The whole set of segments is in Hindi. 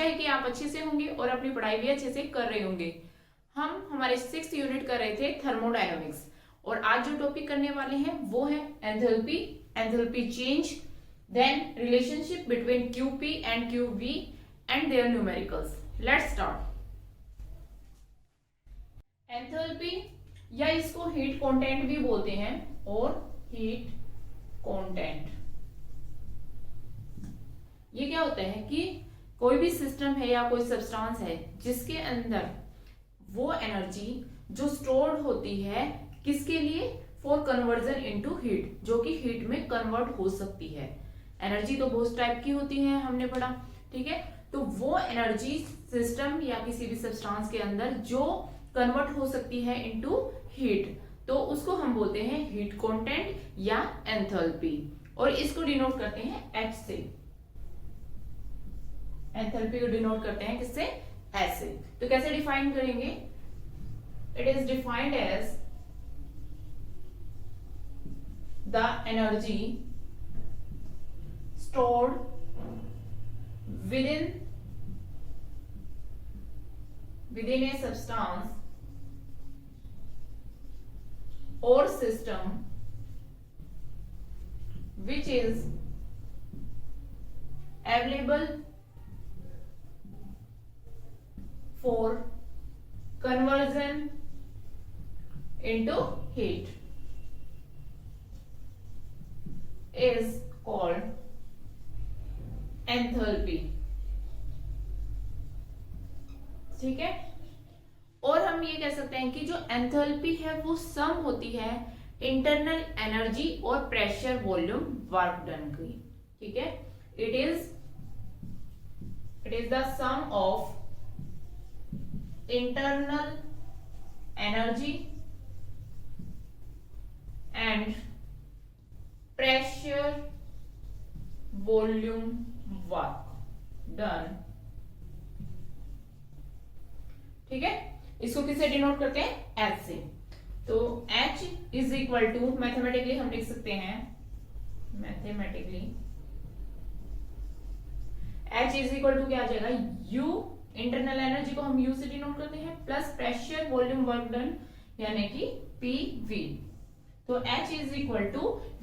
आशा है कि आप अच्छे से होंगे और अपनी पढ़ाई भी अच्छे से कर रहे होंगे। हम हमारे 6th यूनिट कर रहे थे थर्मोडायनामिक्स, और आज जो टॉपिक करने वाले हैं वो है enthalpy, enthalpy change, then relationship between QP and QV and their numericals. Let's start. Enthalpy या इसको हीट कंटेंट भी बोलते हैं, और हीट कंटेंट ये क्या होता है कि कोई भी सिस्टम है या कोई सब्सटेंस है जिसके अंदर वो एनर्जी जो स्टोर्ड होती है किसके लिए, फॉर कन्वर्जन इनटू हीट, जो कि हीट में कन्वर्ट हो सकती है। एनर्जी तो बहुत टाइप की होती है, हमने पढ़ा, ठीक है। तो वो एनर्जी सिस्टम या किसी भी सब्सटेंस के अंदर जो कन्वर्ट हो सकती है इनटू हीट, तो उसको हम बोलते हैं हीट कंटेंट या एंथैल्पी, और इसको डिनोट करते हैं H से। एंथैल्पी को डिनोट करते हैं किससे, H से। तो कैसे डिफाइन करेंगे, it is defined as the energy stored within a substance or system which is available for conversion into heat is called enthalpy, ठीक है। और हम ये कह सकते हैं कि जो एंथैल्पी है वो सम होती है इंटरनल एनर्जी और प्रेशर वॉल्यूम वर्क डन की, ठीक है। It is the sum of internal energy and pressure volume work done, ठीक है। इसको किससे डिनोट करते हैं, H से। तो H is equal to, mathematically हम लिख सकते हैं, mathematically H is equal to क्या आ जाएगा, U, इंटरनल एनर्जी को हम U से डिनोट करते हैं, plus pressure volume work done यानी कि PV। तो H is equal to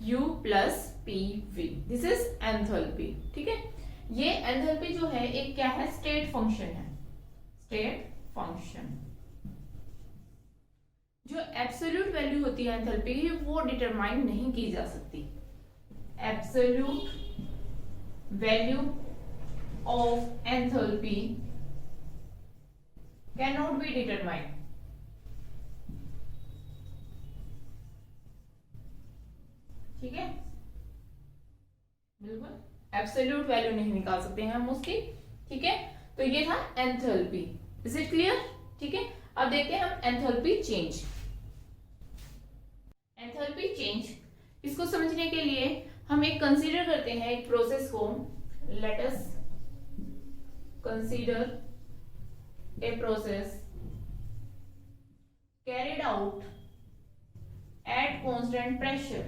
U plus PV, this is enthalpy, ठीक है। ये एंथैल्पी जो है एक क्या है, स्टेट फंक्शन है, स्टेट फंक्शन। जो एब्सोल्यूट वैल्यू होती है एंथैल्पी की वो डिटरमाइन नहीं की जा सकती। Absolute value of enthalpy can not be determined, ठीक है। बिल्कुल एब्सोल्यूट वैल्यू नहीं निकाल सकते हैं हम उसकी, ठीक है। तो ये था एंथैल्पी, इज इट क्लियर, ठीक है। अब देखते हैं हम एंथैल्पी चेंज। एंथैल्पी चेंज, इसको समझने के लिए हम एक कंसीडर करते हैं एक प्रोसेस को। Let us consider a process carried out at constant pressure,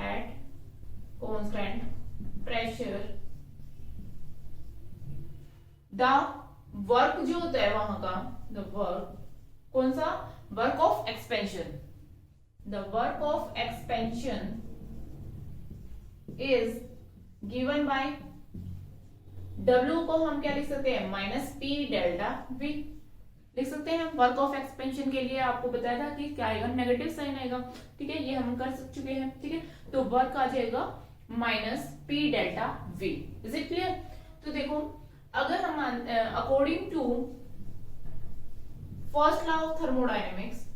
at constant pressure. The work जो होता है वहां का, द वर्क, कौन सा, work of expansion, the work of expansion is given by W को हम क्या लिख सकते हैं, माइनस P डेल्टा V लिख सकते हैं। वर्क ऑफ एक्सपेंशन के लिए आपको बताया था कि क्या आएगा, नेगेटिव साइन आएगा, ठीक है, ये हम कर चुके हैं, ठीक है। तो वर्क आ जाएगा minus P delta V, is it clear. तो देखो, अगर हम according to first law of thermodynamics,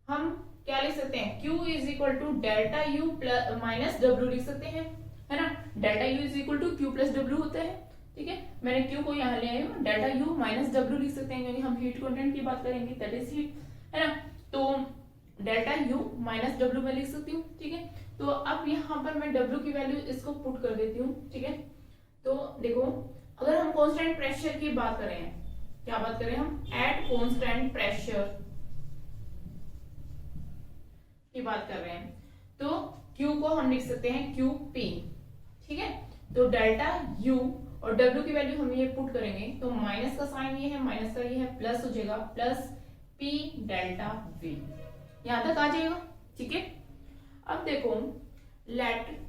हम क्या लिख सकते हैं, Q is equal to delta U plus minus W लिख सकते हैं, है ना। Delta U is equal to Q plus W होता है, ठीक है। मैंने Q को यहाँ ले आई हूँ, डेल्टा U माइनस W लिख सकते हैं क्योंकि हम हीट कंटेंट की बात करेंगे, दैट इज हीट, है ना। तो डेल्टा U माइनस W में लिख सकती हूँ, ठीक है। तो अब यहाँ पर मैं W की वैल्यू इसको पुट कर देती हूँ, ठीक है। तो देखो, अगर हम कांस्टेंट प्रेशर की बात करें, क्या बात करें हम, एट कांस्टेंट प्रेशर की बात कर रहे हैं, तो Q को हम लिख सकते हैं QP, ठीक है। तो डेल्टा U और W की वैल्यू हम ये पुट करेंगे तो माइनस का साइन ये है, माइनस का ये है, प्लस हो जाएगा, प्लस P डेल्टा V, यहां तक आ जाएगा, ठीक है। अब देखो late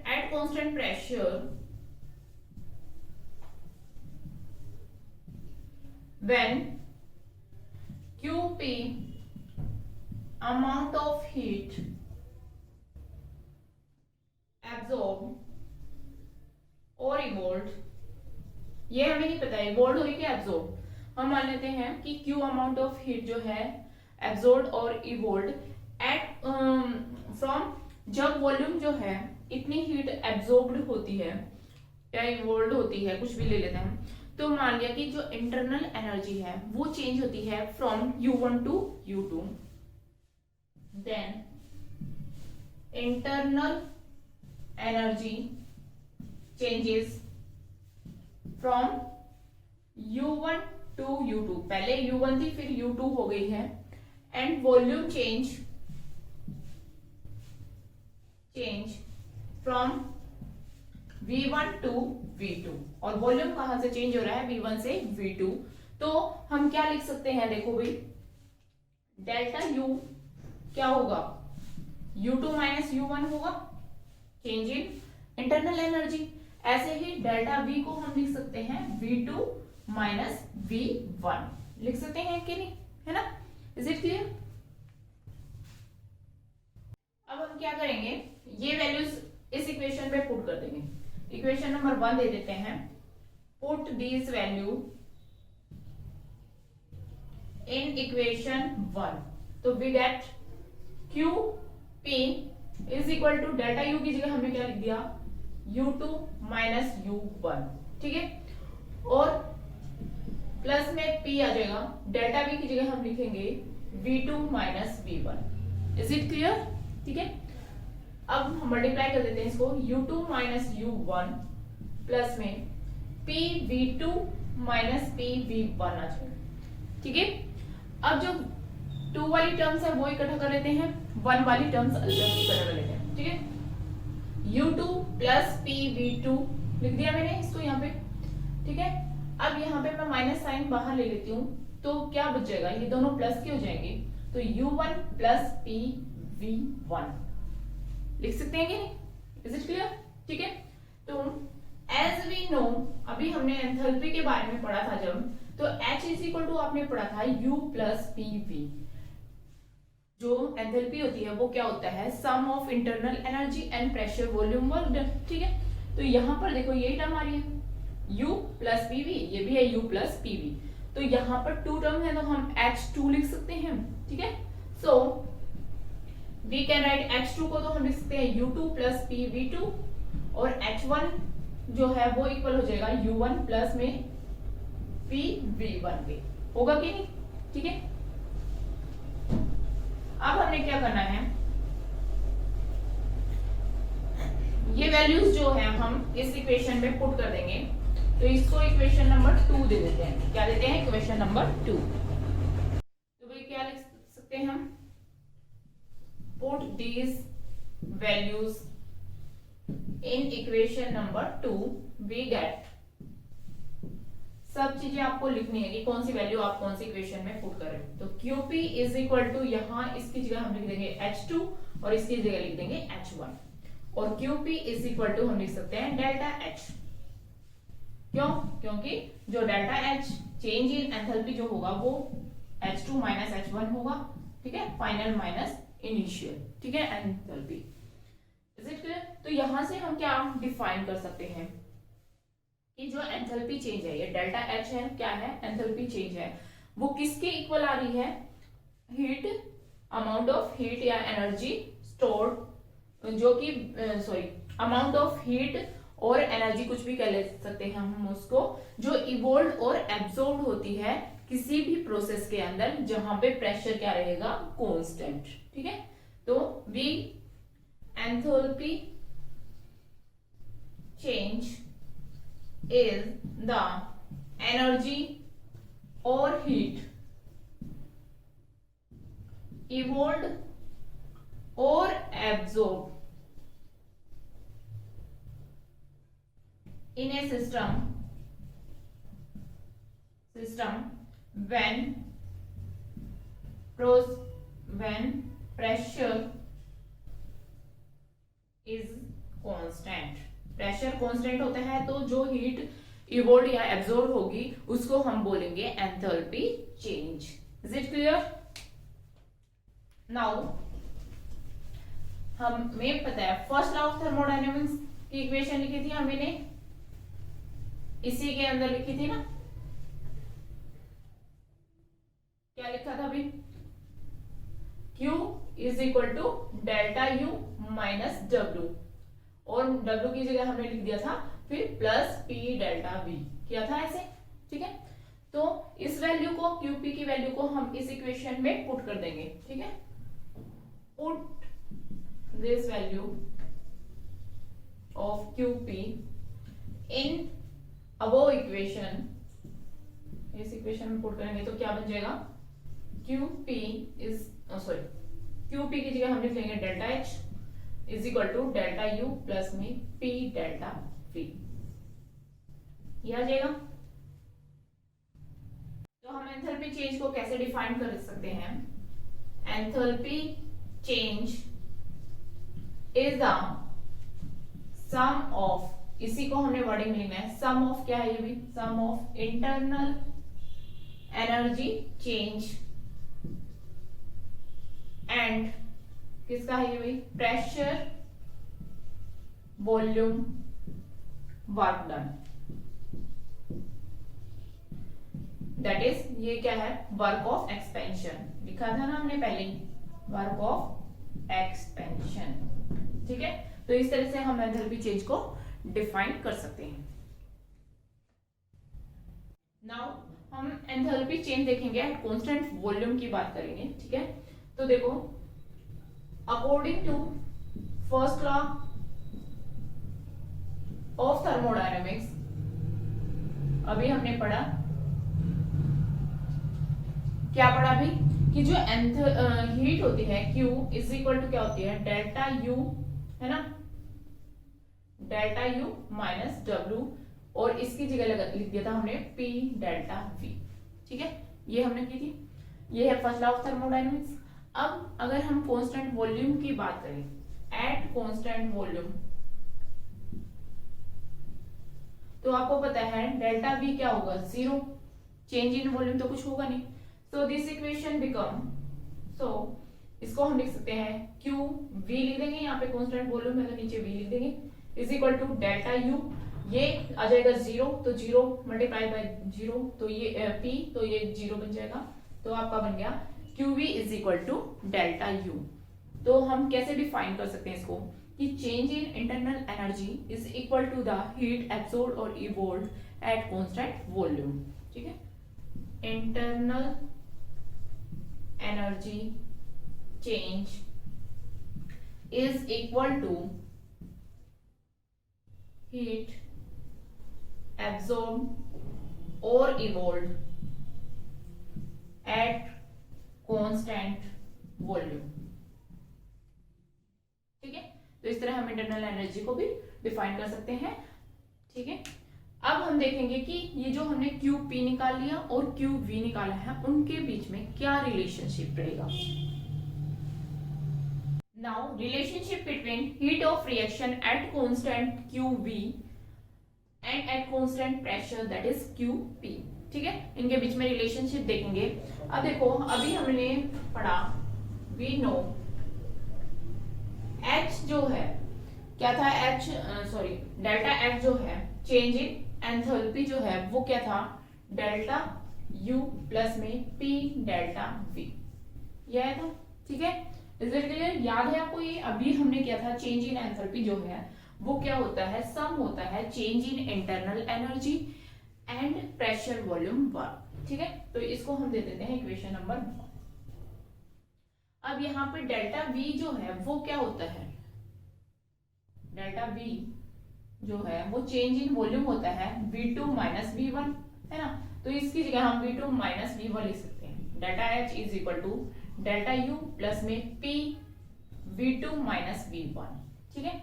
at constant pressure when QP amount of heat absorbed और evolved, ये हमें नहीं पता इवोल्ड हुई कि एब्जॉर्ब, हम मान लेते हैं कि Q अमाउंट ऑफ हीट जो है एब्जॉर्ब और इवोल्ड एट फ्रॉम, जब वॉल्यूम जो है इतनी हीट एब्जॉर्ब्ड होती है या इवोल्ड होती है, कुछ भी ले लेते हैं, तो मान लिया कि जो इंटरनल एनर्जी है वो चेंज होती है from U1 to U2, then internal energy changes from U1 to U2, पहले U1 थी फिर U2 हो गई है, and volume change from V1 to V2, और वॉल्यूम कहां से चेंज हो रहा है, V1 से V2, तो हम क्या लिख सकते हैं, देखो भाई डेल्टा U क्या होगा, U2 माइनस U1 होगा, चेंज इन इंटरनल एनर्जी। ऐसे ही डेल्टा V को हम लिख सकते हैं V2 माइनस V1, लिख सकते हैं कि नहीं, है ना, इज इट क्लियर। अब हम क्या करेंगे, ये वैल्यूज इस इक्वेशन पे पुट कर देंगे, इक्वेशन नंबर 1 दे देते हैं, put these value in equation 1, तो we get QP is equal to delta U की जगह हमने क्या लिख दिया, U2 माइनस U1, ठीक है, और प्लस में P आ जाएगा, डेल्टा V की जगह हम लिखेंगे V2 minus V1, is it clear, ठीक है। अब हम मल्टीप्लाई कर देते हैं इसको, U2 माइनस U1 प्लस में PV2 माइनस PV1 आ जाएगा, ठीक है। अब जो 2 वाली टर्म्स है वो इकट्ठा कर लेते हैं, 1 वाली टर्म्स अलग इकट्ठा कर लेते हैं, ठीक है। U2 प्लस PV2 लिख दिया मैंने इसको यहाँ पे, ठीक है। अब यहाँ पे मैं माइनस साइन बाहर ले लेती हूँ, तो क्या बच जाएगा, ये दोनों प्लस के हो जाएंगे, तो U1 प्लस PV1 लिख सकते हैं कि नहीं, इज इट क्लियर, ठीक है। तो एज वी नो, अभी हमने एंथैल्पी के बारे में पढ़ा था जब, तो H इज इक्वल टू आपने पढ़ा था U प्लस PV, जो एंथैल्पी होती है वो क्या होता है, sum of internal energy and pressure volume work done, ठीक है। तो यहाँ पर देखो यही टर्म आ रही है U प्लस PV, ये भी है U प्लस PV, तो यहाँ पर 2 टर्म है तो हम H2 लिख सकते हैं, ठीक है। So we can write H2 को तो हम लिख सकते हैं U2 प्लस PV2, और H1 जो है वो इक्वल हो जाएगा U1 प्लस में PV1 पे, होगा कि नहीं, ठीक है। अब हमने क्या करना है, ये वैल्यूज जो है हम इस इक्वेशन में पुट कर देंगे, तो इसको इक्वेशन नंबर 2 दे देते हैं, क्या देते हैं, इक्वेशन नंबर 2, तो भाई क्या लिख सकते हैं हम, put these values in equation number 2, we get, सब चीजें आपको लिखनी है कि कौन सी वैल्यू आप कौन सी इक्वेशन में पुट कर रहे हो, तो QP इज इक्वल टू, यहाँ इसकी जगह हम लिख देंगे H2 और इसकी जगह लिख देंगे H1, और QP इज इक्वल टू हम लिख सकते हैं डेल्टा H, क्यों, क्योंकि जो delta H change in enthalpy जो होगा वो H2 माइनस H1 होगा, ठीक है, फाइनल माइनस इनिशियल, ठीक है, एंथैल्पी, इज इट क्लियर। तो यहां से हम क्या डिफाइन कर सकते हैं कि जो एंथैल्पी चेंज है, ये डेल्टा H है, क्या है, एंथैल्पी चेंज है, वो किसके इक्वल आ रही है, हीट, अमाउंट ऑफ हीट या एनर्जी स्टोर्ड, जो कि सॉरी अमाउंट ऑफ हीट और एनर्जी कुछ भी कह ले सकते हैं हम उसको, जो इवोल्व और एब्जॉर्ब होती है किसी भी प्रोसेस के अंदर जहां पे प्रेशर क्या रहेगा, कांस्टेंट, ठीक है। तो we enthalpy change is the energy or heat evolved or absorbed in a system when pressure is constant। Pressure constant होता है तो जो हीट इवोल्व या एब्जॉर्ब होगी उसको हम बोलेंगे enthalpy change. Is it clear? Now हमें पता है फर्स्ट लॉ ऑफ थर्मोडायनेमिक्स की इक्वेशन लिखी थी हमने, इसी के अंदर लिखी थी ना, क्या लिखा था अभी? Q is equal to delta U minus W, और W की जगह हमने लिख दिया था फिर प्लस P डेल्टा V किया था ऐसे, ठीक है। तो इस वैल्यू को QP की वैल्यू को हम इस इक्वेशन में पुट कर देंगे, ठीक है। Put this value of QP in above equation, इस इक्वेशन में पुट करेंगे तो क्या बन जाएगा? QP इज QP की जगह हम लिख लेंगे delta H is equal to delta U plus में P डेल्टा V, ये आ जाएगा। तो हम एंथैल्पी चेंज को कैसे डिफाइन कर सकते हैं? Enthalpy change is the sum of, इसी को हमने वर्डिंग लिखना है, सम ऑफ क्या है ये भी? Sum of internal energy change and किसका है ये भाई? Pressure volume work done, that is ये क्या है? वर्क ऑफ एक्सपेंशन लिखा था ना हमने पहले, वर्क ऑफ एक्सपेंशन, ठीक है। तो इस तरह से हम एंथैल्पी चेंज को डिफाइन कर सकते हैं। नाउ हम एंथैल्पी चेंज देखेंगे एट कांस्टेंट वॉल्यूम की बात करेंगे, ठीक है। तो देखो according to first law of thermodynamics, अभी हमने पढ़ा, क्या पढ़ा अभी? कि जो हीट होती है Q इज इक्वल टू क्या होती है? डेल्टा U, है ना, डेल्टा U माइनस W, और इसकी जगह लिख दिया था हमने P डेल्टा V, ठीक है। ये हमने की थी, ये है फर्स्ट लॉ ऑफ थर्मोडायनेमिक्स। अब अगर हम कांस्टेंट वॉल्यूम की बात करें, एट कांस्टेंट वॉल्यूम, तो आपको पता है डेल्टा V क्या होगा? 0, चेंज इन वॉल्यूम तो कुछ होगा नहीं। सो दिस इक्वेशन बिकम, सो इसको हम लिख सकते हैं Q V लिख देंगे यहाँ पे, कांस्टेंट वॉल्यूम है तो नीचे V लिख देंगे, is equal to delta U, ये आ जाएगा 0, तो 0 मल्टीप्लाई बाय 0, तो ये P, तो ये 0 बन जाएगा, तो आपका बन गया QV is equal to delta U। तो हम कैसे डिफाइन कर सकते हैं इसको? कि change in internal energy is equal to the heat absorbed और इवोल्व्ड एट कांस्टेंट वॉल्यूम, ठीक है। Internal energy change is equal to heat absorbed और इवोल्व्ड एट कांस्टेंट वॉल्यूम, ठीक है। तो इस तरह हम इंटरनल एनर्जी को भी डिफाइन कर सकते हैं, ठीक है। अब हम देखेंगे कि ये जो हमने QP निकाल लिया और QV निकाला है, उनके बीच में क्या रिलेशनशिप रहेगा। Now relationship between heat of reaction at constant QV and at constant pressure that is QP, ठीक है। इनके बीच में रिलेशनशिप देखेंगे। अब देखो अभी हमने पढ़ा, वी नो H जो है क्या था? डेल्टा H जो है, चेंज इन एंथैल्पी जो है वो क्या था? डेल्टा U प्लस में P डेल्टा V, ये आया था, ठीक है। Is it clear? याद है आपको ये? अभी हमने किया था चेंज इन एंथैल्पी जो है वो क्या होता है? सम होता है change in internal energy and pressure volume work, ठीक है। तो इसको हम दे देते हैं इक्वेशन नंबर 1। अब यहाँ पे डेल्टा V जो है वो क्या होता है? डेल्टा V जो है वो चेंज इन वॉल्यूम होता है V2 माइनस V1, है ना। तो इसकी जगह हम V2 माइनस V1 लिख सकते हैं। Delta H is equal to delta U plus में पी V2 माइनस V1। ठीक है,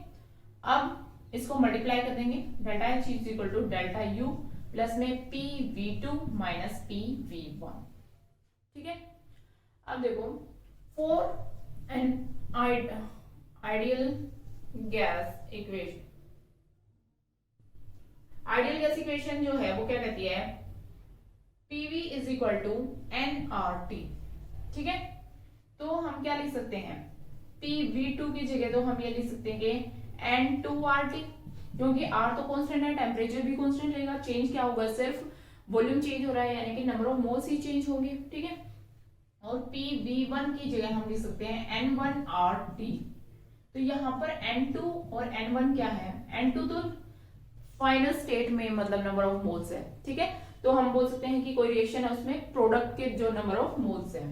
अब इसको मल्टीप्लाई कर देंगे, delta H is equal to delta U plus में P V2 minus P V1। ठीक है, अब देखो for an ideal gas equation, ideal gas equation जो है वो क्या कहती है, PV is equal to nRT। ठीक है, तो हम क्या लिख सकते हैं, PV2 की जगह तो हम ये लिख सकते हैं N2RT, क्योंकि R तो कांस्टेंट है, टेम्परेचर भी कांस्टेंट रहेगा, चेंज क्या होगा, सिर्फ वॉल्यूम चेंज हो रहा है, यानी कि number of moles he change होंगे। ठीक है, और PV1 की जगह हम लिख सकते हैं N1RT। तो यहाँ पर N2 और N1 क्या है, N2 तो फाइनल स्टेट में मतलब नंबर ऑफ मोल्स है। ठीक है, तो हम बोल सकते हैं कि कोई रिएक्शन है उसमें प्रोडक्ट के जो नंबर ऑफ मोल्स है,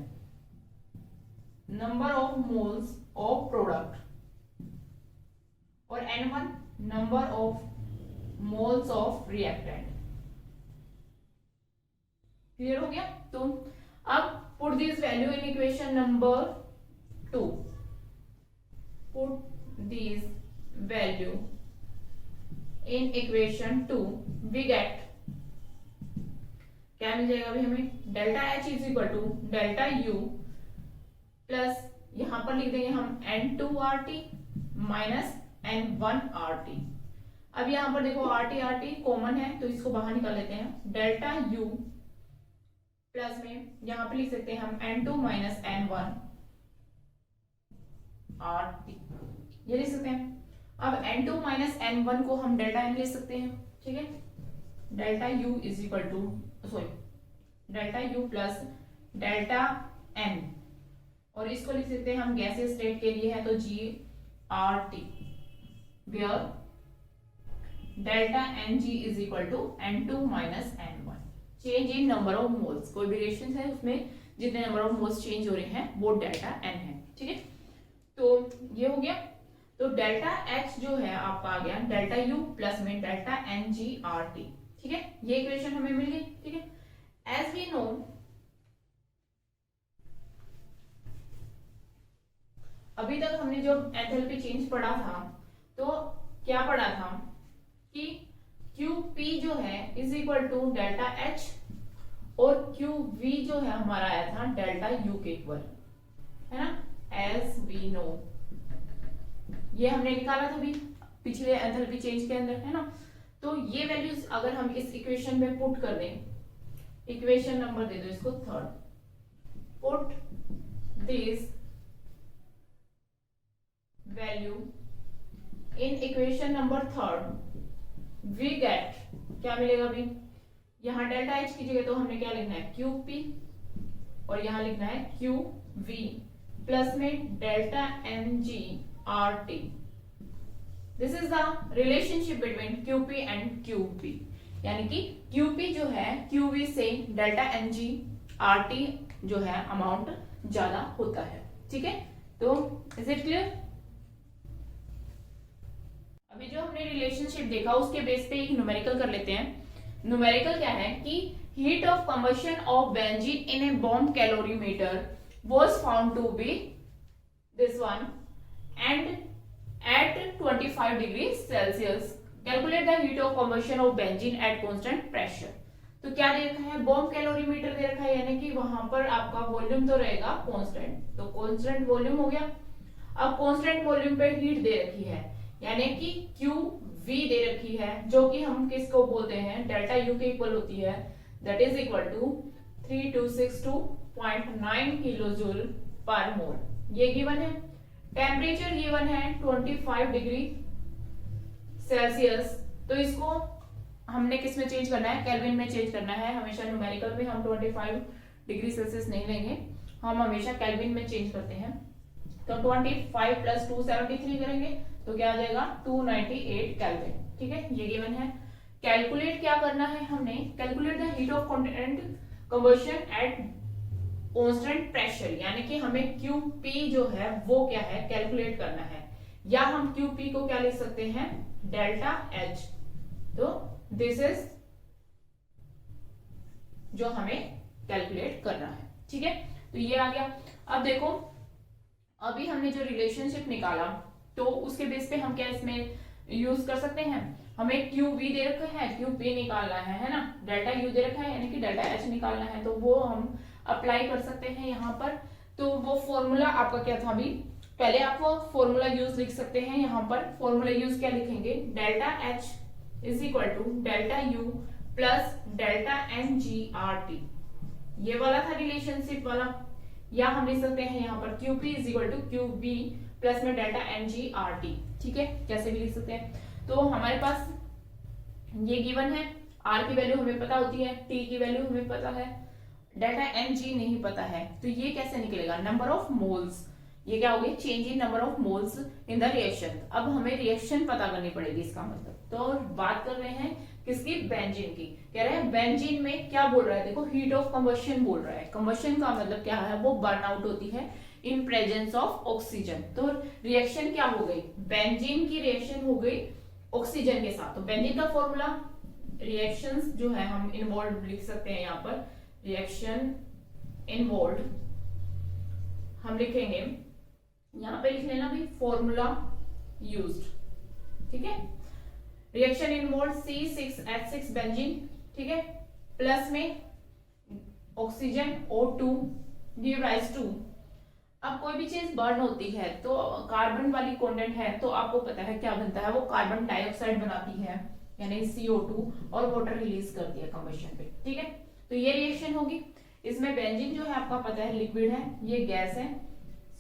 number of moles of product, और N1 number of moles of reactant. Clear हो गया। तो अब put this value in equation number 2, put this value in equation 2, we get, क्या मिल जाएगा अभी हमें, delta H is equal to delta U plus, यहां पर लिख देंगे हम N2RT माइनस N1RT। अब यहां पर देखो RT कॉमन है तो इसको बाहर निकाल लेते हैं, डेल्टा यू प्लस में यहां पर लिख सकते हैं हम N2 माइनस N1RT, ये लिख सकते हैं। अब N2 माइनस N1 को हम डेल्टा N लिख सकते हैं। ठीक है, delta U is equal to delta U plus delta N, और इसको लिख सकते हैं हम गैसीय स्टेट के लिए है तो GRT, where delta Ng is equal to N2 minus N1। Change in number of moles, कोई भी रिएक्शन है उसमें जितने नंबर ऑफ मोल्स चेंज हो रहे हैं वो डेल्टा N है। ठीक है, तो ये हो गया। तो डेल्टा H जो है आपका आ गया डेल्टा U प्लस में डेल्टा NGRT। ठीक है, ये इक्वेशन हमें मिल गई। ठीक है, एज वी नो, अभी तक हमने जो एंथैल्पी चेंज पढ़ा था तो क्या पढ़ा था कि QP जो है is equal to delta H, और QV जो है हमारा आया था डेल्टा U के इक्वल, है ना, एज वी नो, ये हमने निकाला था भी पिछले एंथैल्पी चेंज के अंदर, है ना। तो ये वैल्यूज अगर हम इस इक्वेशन में पुट कर दें, इक्वेशन नंबर दे दो इसको 3rd, put this value in equation number 3rd, we get, क्या मिलेगा अभी, यहां डेल्टा H की जगह तो हमने क्या लिखना है QP, और यहां लिखना है QV प्लस में delta NGRT। This is the relationship between QP and QP, यानी कि QP जो है QV से डेल्टा NGRT जो है अमाउंट ज्यादा होता है। ठीक है, तो इज इट क्लियर। अभी जो हमने रिलेशनशिप देखा उसके बेस पे एक न्यूमेरिकल कर लेते हैं। न्यूमेरिकल क्या है कि heat of combustion of benzene in a bomb calorimeter was found to be this one, and at 25 degrees Celsius calculate the heat of combustion of benzene at constant pressure। तो क्या दे रखा है, बॉम्ब कैलोरीमीटर दे रखा है, यानी कि वहां पर आपका वॉल्यूम तो रहेगा कांस्टेंट, तो कांस्टेंट वॉल्यूम हो गया। अब कांस्टेंट वॉल्यूम पे हीट दे रखी है, यानी कि QV दे रखी है, जो कि हम किसको बोलते हैं, डेल्टा U के इक्वल होती है, that is equal to 3262.9 kilojoule per mole, ये गिवन है। टेम्परेचर गिवन है 25 डिग्री सेल्सियस, तो इसको हमने किस में चेंज करना है, केल्विन में चेंज करना है। हमेशा न्यूमेरिकल में हम 25 डिग्री सेल्सियस नहीं लेंगे, हम हमेशा केल्विन में चेंज करते हैं। तो 25 प्लस 273 करेंगे तो क्या आ जाएगा 298 केल्विन। ठीक है, ये गिवन है। कैलकुलेट क्या करना है हमने, calculate the heat of combustion at constant pressure, यानी कि हमें QP जो है वो क्या है कैलकुलेट करना है, या हम QP को क्या लिख सकते हैं, डेल्टा H। तो दिस इज जो हमें कैलकुलेट करना है। ठीक है, तो ये आ गया। अब देखो, अभी हमने जो रिलेशनशिप निकाला तो उसके बेस पे हम क्या इसमें यूज कर सकते हैं, हमें क्यू वी दे रखा है, क्यू पी निकालना है ना, डेल्टा यू दे रखा है यानी कि डेल्टा एच निकालना है, तो वो हम अप्लाई कर सकते हैं यहाँ पर। तो वो फॉर्मूला आपका क्या था अभी, पहले आप वो फॉर्मूला यूज लिख सकते हैं। यहाँ पर फॉर्मूला यूज क्या लिखेंगे, delta H is equal to delta U plus delta N G R T, ये वाला था रिलेशनशिप वाला। या हम लिख सकते हैं यहाँ पर Q P is equal to Q B plus में delta N G R T, ठीक है, कैसे भी लिख सकते हैं। तो हमारे पास ये गिवन है, आर की वैल्यू हमें पता होती है, टी की वैल्यू हमें पता है, डेल्टा एन जी नहीं पता है, तो ये कैसे निकलेगा, नंबर ऑफ मोल्स, ये क्या होगी, change in number of moles in the reaction. अब हमें रिएक्शन पता करनी पड़ेगी इसका मतलब। तो बात कर रहे हैं किसकी, बेंजीन की। कह रहे हैं बेंजीन में क्या बोल रहा है, देखो हीट ऑफ कंबशन बोल रहा है। कंबशन का मतलब क्या है, वो बर्न आउट होती है इन प्रेजेंस ऑफ ऑक्सीजन। तो रिएक्शन क्या हो गई, बेंजीन की रिएक्शन हो गई ऑक्सीजन के साथ। तो बेंजीन का फॉर्मूला, रिएक्शंस जो है हम इन्वॉल्व लिख सकते हैं यहाँ पर, रिएक्शन इन्वॉल्व हम लिखेंगे, यहाँ पे लिख लेना भी फॉर्मूला यूज्ड, ठीक है। रिएक्शन इन्वॉल्व C6H6 बेंजीन, ठीक है, प्लस में oxygen O2 give rise to. अब कोई भी चीज बर्न होती है तो कार्बन वाली कंटेंट है, तो आपको पता है क्या बनता है, वो कार्बन डाइऑक्साइड बनाती है यानी CO2 और वाटर रिलीज करती है कंबशन पे, ठीक है। तो ये रिएक्शन होगी। इसमें बेंजीन जो है आपका पता है लिक्विड है, ये गैस है,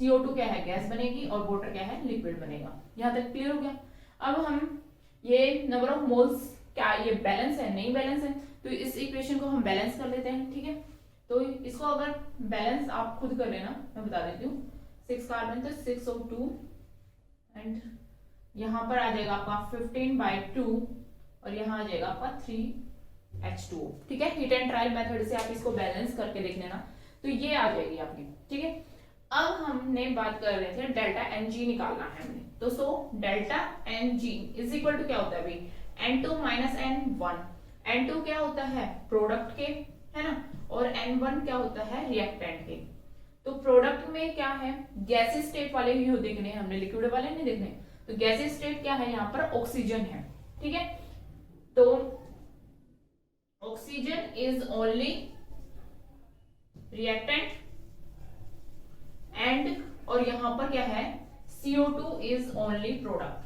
CO2 क्या है, गैस बनेगी, और वाटर क्या है, लिक्विड बनेगा। यहां तक क्लियर हो गया। अब हम ये नंबर ऑफ मोल्स क्या ये बैलेंस है, नहीं बैलेंस है, तो इस इक्वेशन को हम बैलेंस कर लेते हैं, ठीक है। तो इसको अगर बैलेंस आप खुद कर लेना, मैं बता देती हूँ। 6 कार्बन तो 6O2 एंड यहाँ पर आ जाएगा आपका 15/2 और यहाँ आ जाएगा आपका 3H2O, ठीक है। हिट एंड ट्रायल मेथड से आप इसको बैलेंस करके देख लेना, तो ये आ जाएगी आपकी, ठीक है। अब हमने बात कर रहे थे डेल्टा एन जी निकालना है हमने, तो so delta N G is equal to क्या होता है भाई, N2 माइनस N1। N2 क्या होता है, प्रोडक्ट के, है ना, और N1 क्या होता है, रिएक्टेंट के। तो प्रोडक्ट में क्या है, गैसी स्टेट वाले ही हो देखने, हमने लिक्विड वाले नहीं देखने। तो गैसी स्टेट क्या है, यहाँ पर ऑक्सीजन है, ठीक है। तो oxygen is only reactant and, और यहां पर क्या है, CO2 इज ओनली प्रोडक्ट,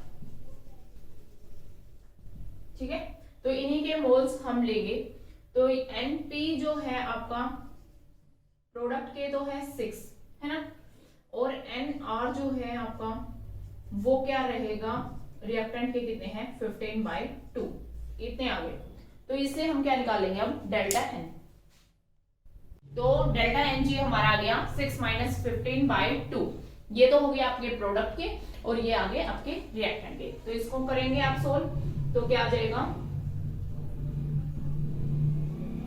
ठीक है। तो इन्हीं के मोल्स हम लेंगे। तो NP जो है आपका प्रोडक्ट के तो है 6, है ना, और NR जो है आपका वो क्या रहेगा, रिएक्टेंट के कितने हैं, 15/2, इतने आ गए। तो इससे हम क्या निकालेंगे अब, डेल्टा N। तो डेल्टा एन जी हमारा आ गया 6 माइनस 15/2, ये तो हो गया आपके प्रोडक्ट के, और ये आगे आपके रिएक्टेंट के। तो इसको करेंगे आप सोल्व, तो क्या आ जाएगा,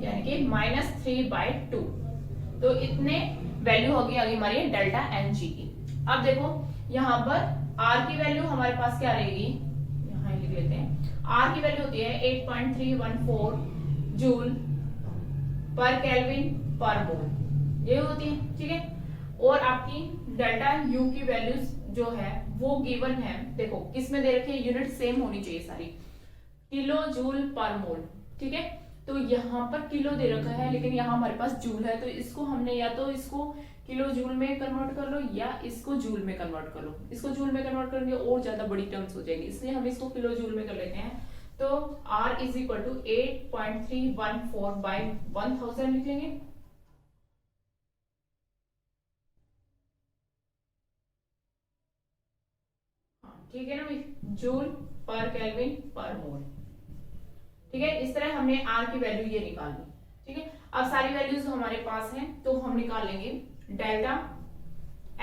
यानी कि -3/2। तो इतने वैल्यू होगी आगे हमारी डेल्टा एन जी की। अब देखो यहाँ पर आर की वैल्यू हमारे पास क्या रहेगी, यहाँ लिख लेते हैं। आर की वैल्यू होती है 8.314 जूल पर केल्विन पर मोल, ये होती है, ठीक है। और आपकी डेल्टा यू की वैल्यूज जो है वो गिवन है, देखो किसमें दे रखे, यूनिट सेम होनी चाहिए सारी, किलो जूल पर मोल, ठीक है। तो यहाँ पर किलो दे रखा है, लेकिन यहाँ हमारे पास जूल है, तो इसको हमने या तो इसको किलो जूल में कन्वर्ट कर लो या इसको जूल में कन्वर्ट कर लो। इसको जूल में कन्वर्ट करेंगे और ज्यादा बड़ी टर्म्स हो जाएगी, इसलिए हम इसको किलो जूल में कर लेते हैं। तो R इज इक्वल टू 8.314/1000 लिखेंगे। ठीक है ना भाई, जूल पर केल्विन पर मोल, ठीक है। इस तरह हमने R की वैल्यू ये निकाल ली, ठीक है। अब सारी वैल्यूज हमारे पास हैं, तो हम निकाल लेंगे delta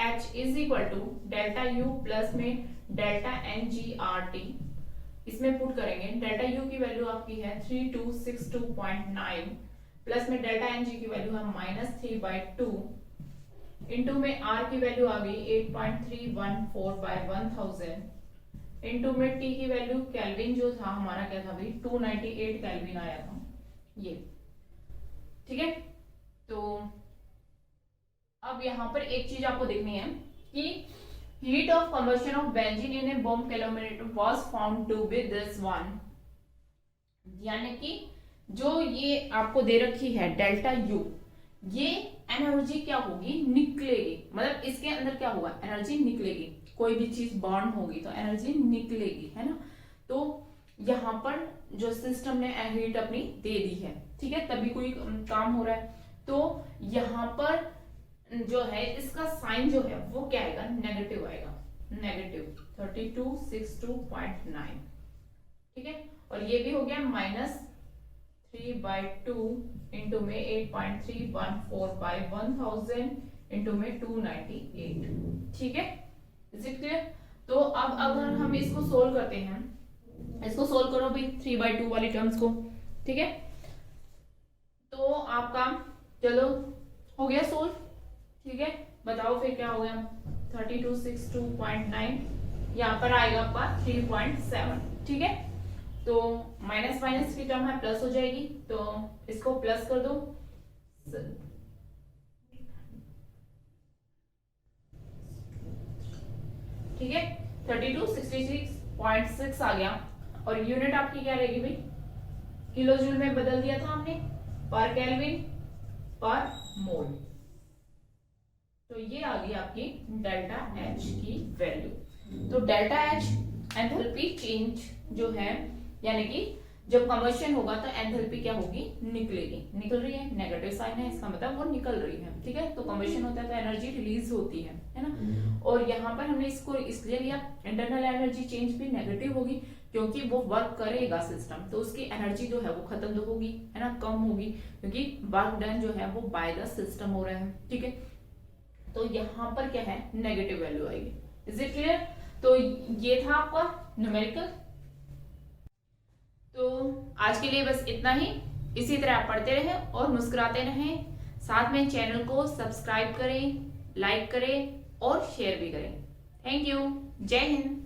H is equal to delta U plus में डेल्टा NGRT, इसमें पुट करेंगे। डेल्टा U की वैल्यू आपकी है 3262.9 प्लस में डेल्टा NG की वैल्यू है -3/2 इंटू में R की वैल्यू आ गई 8.314/1000 इंटू में T की वैल्यू केल्विन जो था हमारा क्या था भाई 298 केल्विन आया था ये, ठीक है। तो अब यहाँ पर एक चीज आपको देखनी है कि heat of combustion of benzene in a bomb calorimeter was found to be this one, यानी कि जो ये आपको दे रखी है डेल्टा यू, ये एनर्जी क्या होगी, निकलेगी, मतलब इसके अंदर क्या होगा, एनर्जी निकलेगी, कोई भी चीज बर्न होगी तो एनर्जी निकलेगी, है ना। तो यहाँ पर जो सिस्टम ने हीट अपनी दे दी है, ठीक है, तभी कोई काम हो रहा है। तो यहाँ पर जो है इसका साइन जो है वो क्या आएगा, नेगेटिव आएगा, नेगेटिव 3262.9, ठीक है। और ये भी हो गया -3/2 इंटू में 8.314/1000 इंटू में 298, ठीक है, इज इट क्लियर। तो अब अगर हम इसको सोल्व करते हैं, इसको सोल्व करो भाई 3/2 वाली टर्म्स को, ठीक है। तो आपका चलो हो गया सोल्व, ठीक है। बताओ फिर क्या हो गया, 3262.9 यहाँ पर आएगा आपका 3.7, ठीक है। तो माइनस माइनस की टर्म है प्लस हो जाएगी, तो इसको प्लस कर दो, ठीक है। 3266.6 आ गया। और यूनिट आपकी क्या रहेगी भाई, किलो जूल में बदल दिया था हमने, पर केल्विन पर मोल। तो ये आ गई आपकी डेल्टा एच की वैल्यू। तो डेल्टा एच एंथैल्पी चेंज जो है, यानी कि जब कंबशन होगा तो एंथैल्पी क्या होगी, निकलेगी, निकल रही है, नेगेटिव साइन है, इसका मतलब वो निकल रही है, ठीक है। तो कंबशन होता है तो एनर्जी रिलीज होती है ना। और यहाँ पर हमने इसको इसलिए लिया, इंटरनल एनर्जी चेंज भी नेगेटिव होगी क्योंकि वो वर्क करेगा सिस्टम, तो उसकी एनर्जी जो है वो खत्म तो होगी, है ना, कम होगी, क्योंकि वर्क डन जो है वो बाय द सिस्टम हो रहा है, ठीक है। तो यहाँ पर क्या है, नेगेटिव वैल्यू आएगी, इज इट क्लियर। तो ये था आपका न्यूमेरिकल। तो आज के लिए बस इतना ही, इसी तरह आप पढ़ते रहें और मुस्कुराते रहें, साथ में चैनल को सब्सक्राइब करें, लाइक करें और शेयर भी करें। थैंक यू, जय हिंद।